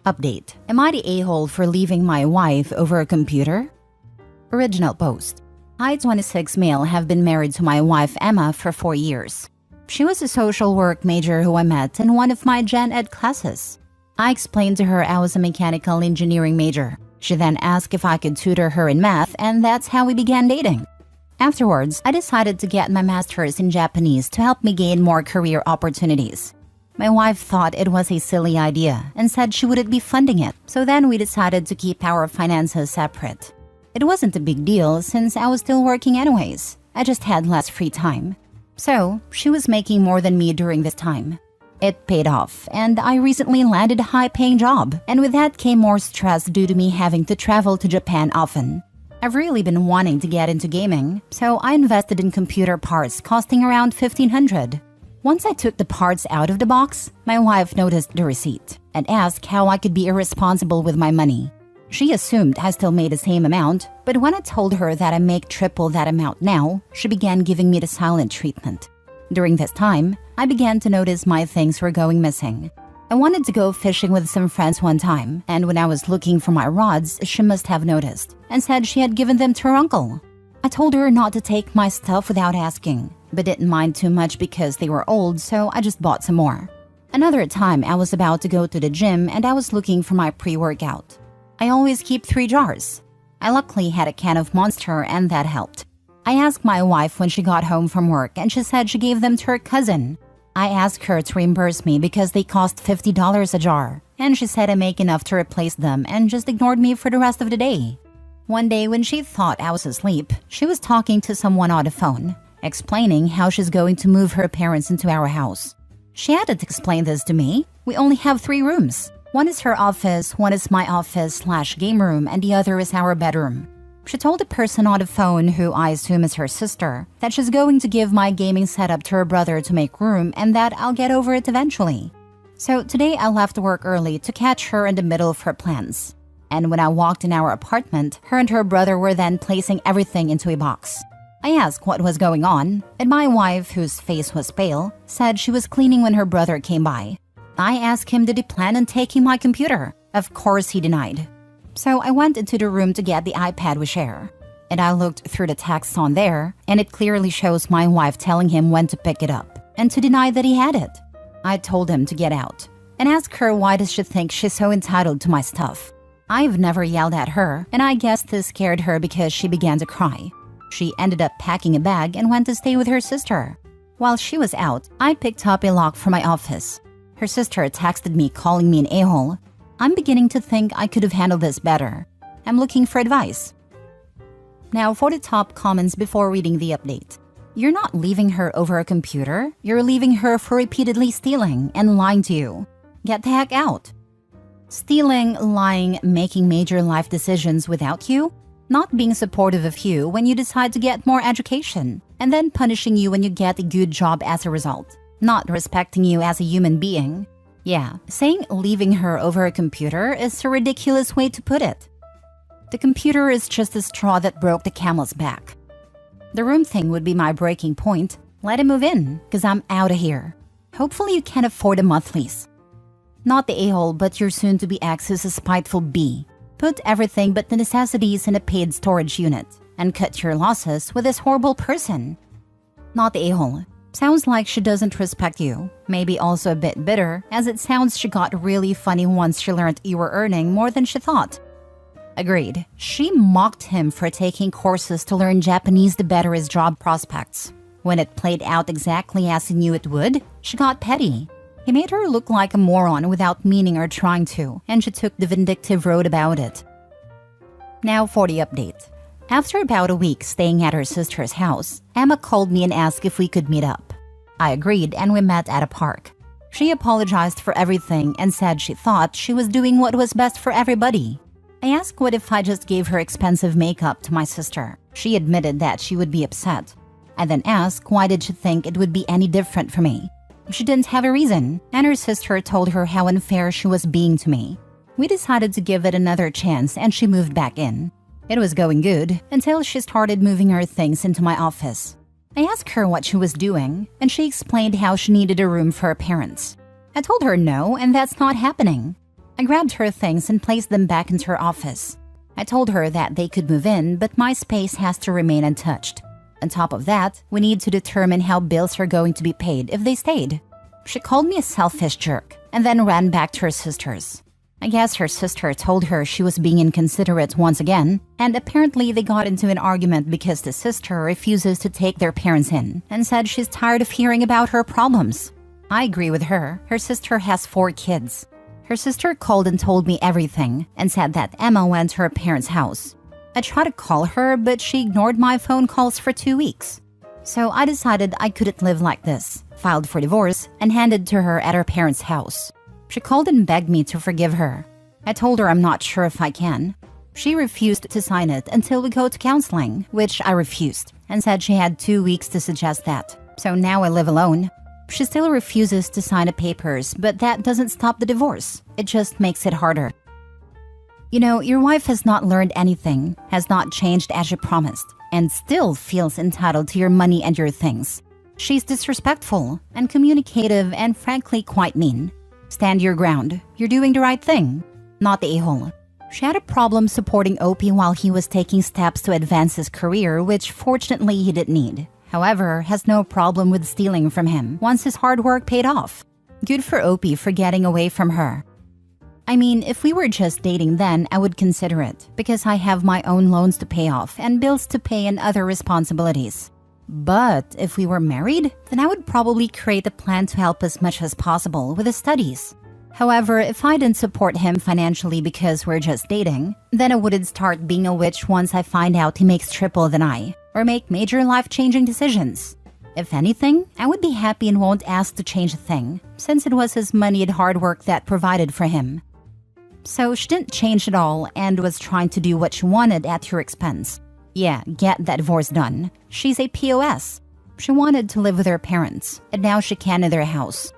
Update. Am I the a-hole for leaving my wife over a computer? Original post. I, 26 male, have been married to my wife Emma for 4 years. She was a social work major who I met in one of my gen ed classes. I explained to her I was a mechanical engineering major. She then asked if I could tutor her in math, and that's how we began dating. Afterwards, I decided to get my master's in Japanese to help me gain more career opportunities. My wife thought it was a silly idea and said she wouldn't be funding it, so then we decided to keep our finances separate. It wasn't a big deal since I was still working anyways. I just had less free time. So, she was making more than me during this time. It paid off, and I recently landed a high-paying job, and with that came more stress due to me having to travel to Japan often. I've really been wanting to get into gaming, so I invested in computer parts costing around $1,500. Once I took the parts out of the box, my wife noticed the receipt and asked how I could be irresponsible with my money. She assumed I still made the same amount, but when I told her that I make triple that amount now, she began giving me the silent treatment. During this time, I began to notice my things were going missing. I wanted to go fishing with some friends one time, and when I was looking for my rods, she must have noticed and said she had given them to her uncle. I told her not to take my stuff without asking, but didn't mind too much because they were old, so I just bought some more. Another time, I was about to go to the gym and I was looking for my pre-workout. I always keep 3 jars. I luckily had a can of Monster and that helped. I asked my wife when she got home from work and she said she gave them to her cousin. I asked her to reimburse me because they cost $50 a jar, and she said I make enough to replace them and just ignored me for the rest of the day. One day when she thought I was asleep, she was talking to someone on the phone, explaining how she's going to move her parents into our house. She hadn't explained this to me. We only have 3 rooms. One is her office, one is my office/game room, and the other is our bedroom. She told the person on the phone, who I assume is her sister, that she's going to give my gaming setup to her brother to make room and that I'll get over it eventually. So today I left work early to catch her in the middle of her plans. And when I walked in our apartment, her and her brother were then placing everything into a box. I asked what was going on, and my wife, whose face was pale, said she was cleaning when her brother came by. I asked him did he plan on taking my computer. Of course he denied. So I went into the room to get the iPad we share. And I looked through the text on there, and it clearly shows my wife telling him when to pick it up, and to deny that he had it. I told him to get out, and asked her why does she think she's so entitled to my stuff. I've never yelled at her, and I guess this scared her because she began to cry. She ended up packing a bag and went to stay with her sister. While she was out, I picked up a lock from my office. Her sister texted me calling me an a-hole. I'm beginning to think I could have handled this better. I'm looking for advice. Now for the top comments before reading the update. You're not leaving her over a computer. You're leaving her for repeatedly stealing and lying to you. Get the heck out. Stealing, lying, making major life decisions without you. Not being supportive of you when you decide to get more education. And then punishing you when you get a good job as a result. Not respecting you as a human being. Yeah, saying leaving her over a computer is a ridiculous way to put it. The computer is just the straw that broke the camel's back. The room thing would be my breaking point. Let him move in, cause I'm out of here. Hopefully you can afford a monthlies. Not the a-hole, but your soon-to-be ex is a spiteful bee. Put everything but the necessities in a paid storage unit, and cut your losses with this horrible person. Not the a-hole. Sounds like she doesn't respect you. Maybe also a bit bitter, as it sounds she got really funny once she learned you were earning more than she thought. Agreed. She mocked him for taking courses to learn Japanese to better his job prospects. When it played out exactly as he knew it would, she got petty. He made her look like a moron without meaning or trying to, and she took the vindictive road about it. Now for the update. After about a week staying at her sister's house, Emma called me and asked if we could meet up. I agreed and we met at a park. She apologized for everything and said she thought she was doing what was best for everybody. I asked what if I just gave her expensive makeup to my sister. She admitted that she would be upset. I then asked why did she think it would be any different for me. She didn't have a reason, and her sister told her how unfair she was being to me. We decided to give it another chance and she moved back in. It was going good until she started moving her things into my office. I asked her what she was doing, and she explained how she needed a room for her parents. I told her no, and that's not happening. I grabbed her things and placed them back into her office. I told her that they could move in, but my space has to remain untouched. On top of that, we need to determine how bills are going to be paid if they stayed. She called me a selfish jerk and then ran back to her sisters. I guess her sister told her she was being inconsiderate once again, and apparently they got into an argument because the sister refuses to take their parents in and said she's tired of hearing about her problems. I agree with her. Her sister has 4 kids. Her sister called and told me everything and said that Emma went to her parents' house. I tried to call her, but she ignored my phone calls for 2 weeks. So I decided I couldn't live like this, filed for divorce, and handed to her at her parents' house. She called and begged me to forgive her. I told her I'm not sure if I can. She refused to sign it until we go to counseling, which I refused, and said she had 2 weeks to suggest that. So now I live alone. She still refuses to sign the papers, but that doesn't stop the divorce. It just makes it harder. You know, your wife has not learned anything, has not changed as you promised, and still feels entitled to your money and your things. She's disrespectful, uncommunicative, and frankly quite mean. Stand your ground. You're doing the right thing, not the a-hole. She had a problem supporting Opie while he was taking steps to advance his career, which fortunately he didn't need. However, has no problem with stealing from him once his hard work paid off. Good for Opie for getting away from her. I mean, if we were just dating then, I would consider it, because I have my own loans to pay off and bills to pay and other responsibilities. But if we were married, then I would probably create a plan to help as much as possible with his studies. However, if I didn't support him financially because we're just dating, then I wouldn't start being a witch once I find out he makes triple than I, or make major life-changing decisions. If anything, I would be happy and won't ask to change a thing, since it was his money and hard work that provided for him. So she didn't change at all and was trying to do what she wanted at your expense. Yeah, get that divorce done. She's a POS. She wanted to live with her parents, and now she can in their house.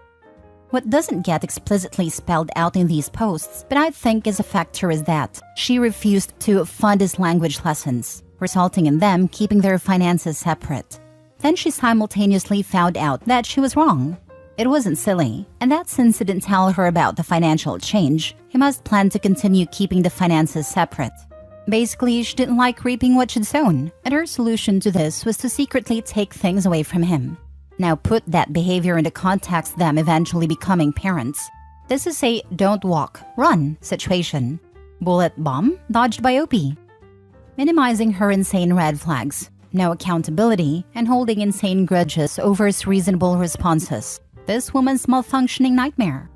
What doesn't get explicitly spelled out in these posts, but I think is a factor, is that she refused to fund his language lessons, resulting in them keeping their finances separate. Then she simultaneously found out that she was wrong. It wasn't silly, and that since he didn't tell her about the financial change, he must plan to continue keeping the finances separate. Basically, she didn't like reaping what she'd sown, and her solution to this was to secretly take things away from him. Now put that behavior into context, them eventually becoming parents. This is a don't walk, run situation. Bullet bomb dodged by Opie. Minimizing her insane red flags, no accountability, and holding insane grudges over his reasonable responses. This woman's malfunctioning nightmare.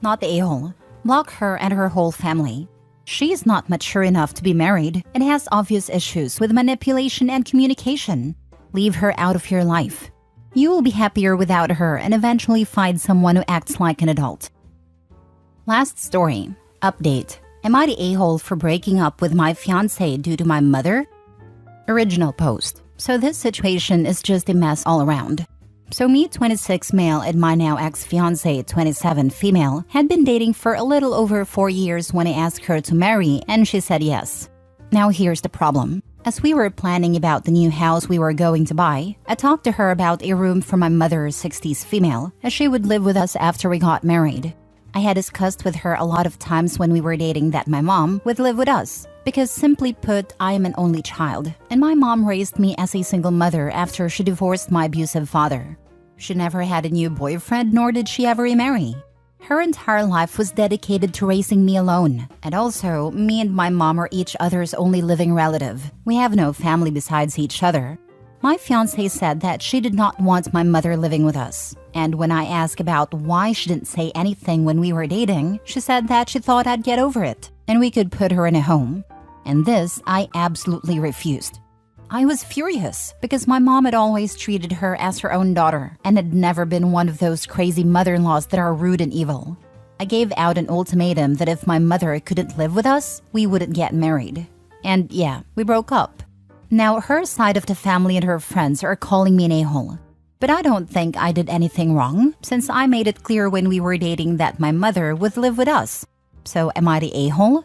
Not the a-hole. Block her and her whole family. She is not mature enough to be married and has obvious issues with manipulation and communication. Leave her out of your life. You will be happier without her and eventually find someone who acts like an adult. Last story. Update. Am I the a-hole for breaking up with my fiancé due to my mother? Original post. So this situation is just a mess all around. So me, 26 male, and my now ex-fiancé, 27 female, had been dating for a little over 4 years when I asked her to marry, and she said yes. Now here's the problem. As we were planning about the new house we were going to buy, I talked to her about a room for my mother, 60s female, as she would live with us after we got married. I had discussed with her a lot of times when we were dating that my mom would live with us, because simply put, I am an only child, and my mom raised me as a single mother after she divorced my abusive father. She never had a new boyfriend, nor did she ever remarry. Her entire life was dedicated to raising me alone, and also, me and my mom are each other's only living relative. We have no family besides each other. My fiancé said that she did not want my mother living with us, and when I asked about why she didn't say anything when we were dating, she said that she thought I'd get over it, and we could put her in a home. And this, I absolutely refused. I was furious because my mom had always treated her as her own daughter and had never been one of those crazy mother-in-laws that are rude and evil. I gave out an ultimatum that if my mother couldn't live with us, we wouldn't get married. And yeah, we broke up. Now her side of the family and her friends are calling me an a-hole. But I don't think I did anything wrong, since I made it clear when we were dating that my mother would live with us. So am I the a-hole?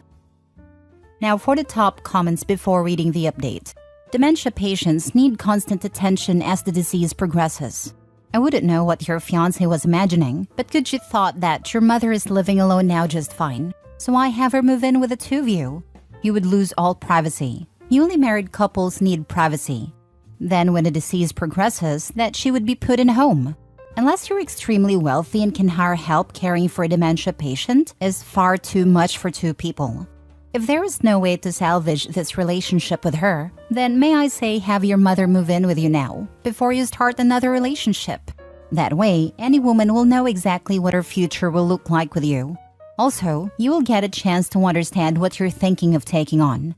Now for the top comments before reading the update. Dementia patients need constant attention as the disease progresses. I wouldn't know what your fiancé was imagining, but could you thought that your mother is living alone now just fine? So why have her move in with the two of you? You would lose all privacy. Newly married couples need privacy. Then when the disease progresses, that she would be put in a home. Unless you're extremely wealthy and can hire help caring for a dementia patient is far too much for two people. If there is no way to salvage this relationship with her, then may I say have your mother move in with you now, before you start another relationship. That way, any woman will know exactly what her future will look like with you. Also, you will get a chance to understand what you're thinking of taking on.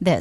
I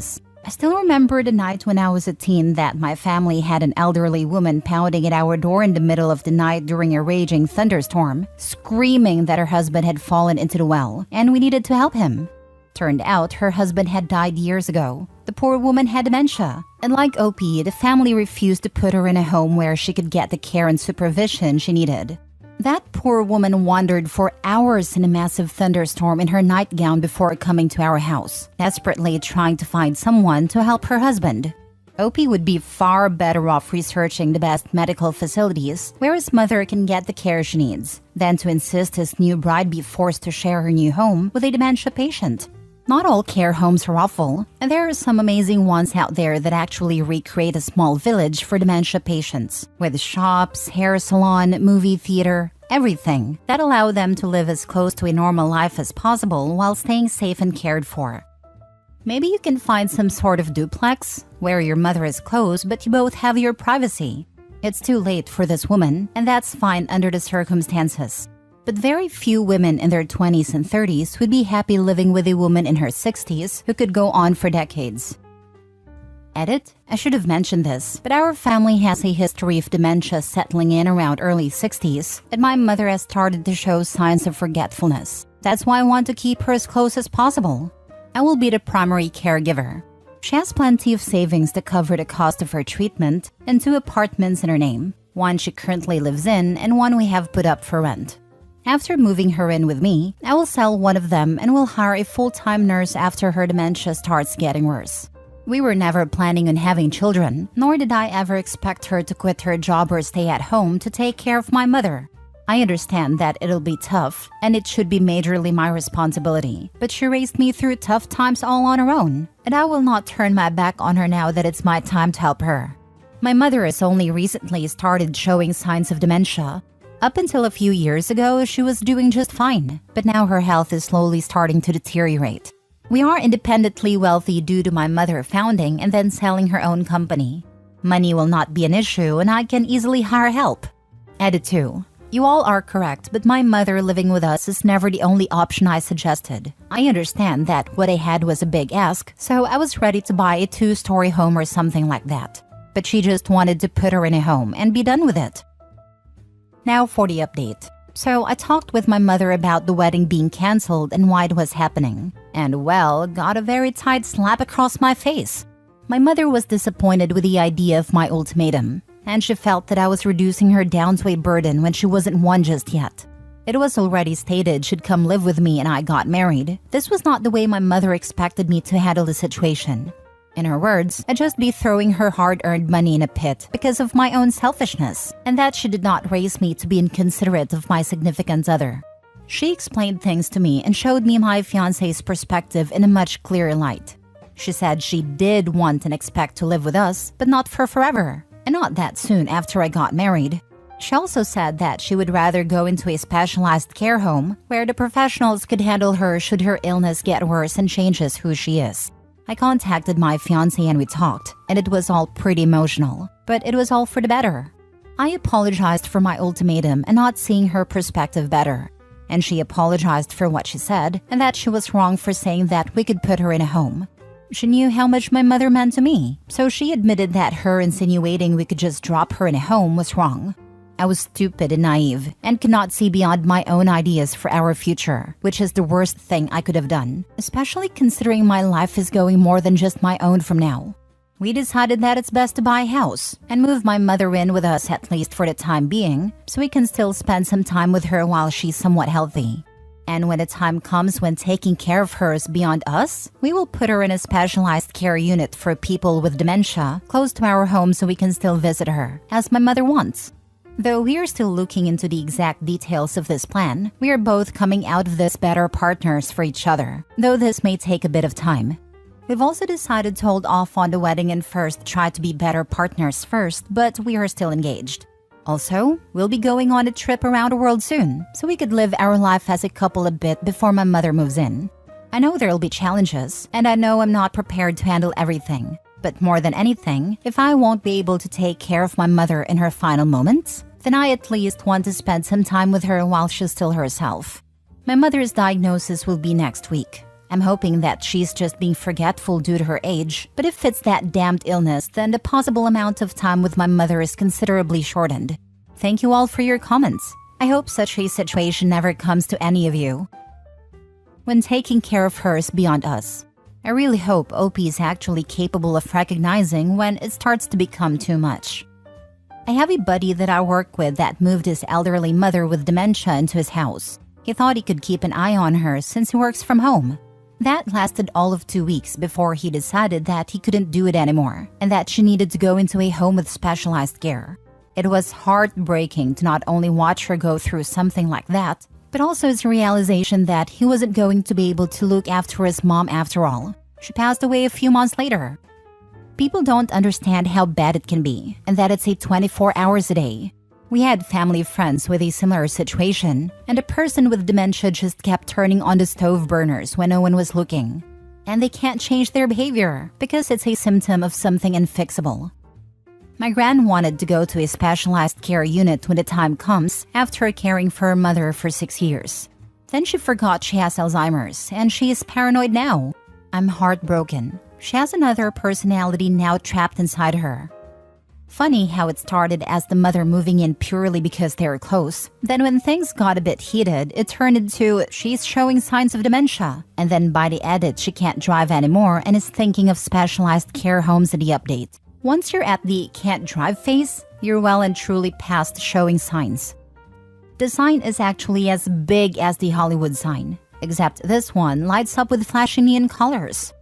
still remember the night when I was a teen that my family had an elderly woman pounding at our door in the middle of the night during a raging thunderstorm, screaming that her husband had fallen into the well and we needed to help him. Turned out her husband had died years ago. The poor woman had dementia, and like OP, the family refused to put her in a home where she could get the care and supervision she needed. That poor woman wandered for hours in a massive thunderstorm in her nightgown before coming to our house, desperately trying to find someone to help her husband. OP would be far better off researching the best medical facilities where his mother can get the care she needs than to insist his new bride be forced to share her new home with a dementia patient. Not all care homes are awful, and there are some amazing ones out there that actually recreate a small village for dementia patients, with shops, hair salon, movie theater, everything that allow them to live as close to a normal life as possible while staying safe and cared for. Maybe you can find some sort of duplex where your mother is close but you both have your privacy. It's too late for this woman, and that's fine under the circumstances. But very few women in their 20s and 30s would be happy living with a woman in her 60s who could go on for decades. Edit: I should have mentioned this, but our family has a history of dementia settling in around early 60s, and my mother has started to show signs of forgetfulness. That's why I want to keep her as close as possible. I will be the primary caregiver. She has plenty of savings to cover the cost of her treatment and 2 apartments in her name, one she currently lives in and one we have put up for rent. After moving her in with me, I will sell one of them and will hire a full-time nurse after her dementia starts getting worse. We were never planning on having children, nor did I ever expect her to quit her job or stay at home to take care of my mother. I understand that it'll be tough, and it should be majorly my responsibility, but she raised me through tough times all on her own, and I will not turn my back on her now that it's my time to help her. My mother has only recently started showing signs of dementia. Up until a few years ago, she was doing just fine, but now her health is slowly starting to deteriorate. We are independently wealthy due to my mother founding and then selling her own company. Money will not be an issue and I can easily hire help. Edit 2. You all are correct, but my mother living with us is never the only option I suggested. I understand that what I had was a big ask, so I was ready to buy a 2-story home or something like that. But she just wanted to put her in a home and be done with it. Now for the update. So I talked with my mother about the wedding being cancelled and why it was happening. And well, got a very tight slap across my face. My mother was disappointed with the idea of my ultimatum, and she felt that I was reducing her down to a burden when she wasn't one just yet. It was already stated she'd come live with me and I got married. This was not the way my mother expected me to handle the situation. In her words, I'd just be throwing her hard-earned money in a pit because of my own selfishness, and that she did not raise me to be inconsiderate of my significant other. She explained things to me and showed me my fiancé's perspective in a much clearer light. She said she did want and expect to live with us, but not for forever, and not that soon after I got married. She also said that she would rather go into a specialized care home where the professionals could handle her should her illness get worse and changes who she is. I contacted my fiancé and we talked, and it was all pretty emotional, but it was all for the better. I apologized for my ultimatum and not seeing her perspective better, and she apologized for what she said and that she was wrong for saying that we could put her in a home. She knew how much my mother meant to me, so she admitted that her insinuating we could just drop her in a home was wrong. I was stupid and naive and could not see beyond my own ideas for our future, which is the worst thing I could have done, especially considering my life is going more than just my own from now. We decided that it's best to buy a house and move my mother in with us at least for the time being, so we can still spend some time with her while she's somewhat healthy. And when the time comes when taking care of her is beyond us, we will put her in a specialized care unit for people with dementia close to our home so we can still visit her, as my mother wants. Though we are still looking into the exact details of this plan, we are both coming out of this better partners for each other, though this may take a bit of time. We've also decided to hold off on the wedding and first try to be better partners first, but we are still engaged. Also, we'll be going on a trip around the world soon, so we could live our life as a couple a bit before my mother moves in. I know there'll be challenges, and I know I'm not prepared to handle everything. But more than anything, if I won't be able to take care of my mother in her final moments, then I at least want to spend some time with her while she's still herself. My mother's diagnosis will be next week. I'm hoping that she's just being forgetful due to her age, but if it's that damned illness, then the possible amount of time with my mother is considerably shortened. Thank you all for your comments. I hope such a situation never comes to any of you. When taking care of her is beyond us, I really hope OP is actually capable of recognizing when it starts to become too much. I have a buddy that I work with that moved his elderly mother with dementia into his house. He thought he could keep an eye on her since he works from home. That lasted all of 2 weeks before he decided that he couldn't do it anymore and that she needed to go into a home with specialized care. It was heartbreaking to not only watch her go through something like that, but also his realization that he wasn't going to be able to look after his mom after all. She passed away a few months later. People don't understand how bad it can be and that it's a 24 hours a day. We had family friends with a similar situation, and a person with dementia just kept turning on the stove burners when no one was looking. And they can't change their behavior because it's a symptom of something unfixable. My gran wanted to go to a specialized care unit when the time comes after caring for her mother for 6 years. Then she forgot she has Alzheimer's and she is paranoid now. I'm heartbroken. She has another personality now trapped inside her. Funny how it started as the mother moving in purely because they were close. Then when things got a bit heated, it turned into she's showing signs of dementia. And then by the edit, she can't drive anymore and is thinking of specialized care homes in the update. Once you're at the can't drive phase, you're well and truly past showing signs. The sign is actually as big as the Hollywood sign, except this one lights up with flashing neon colors.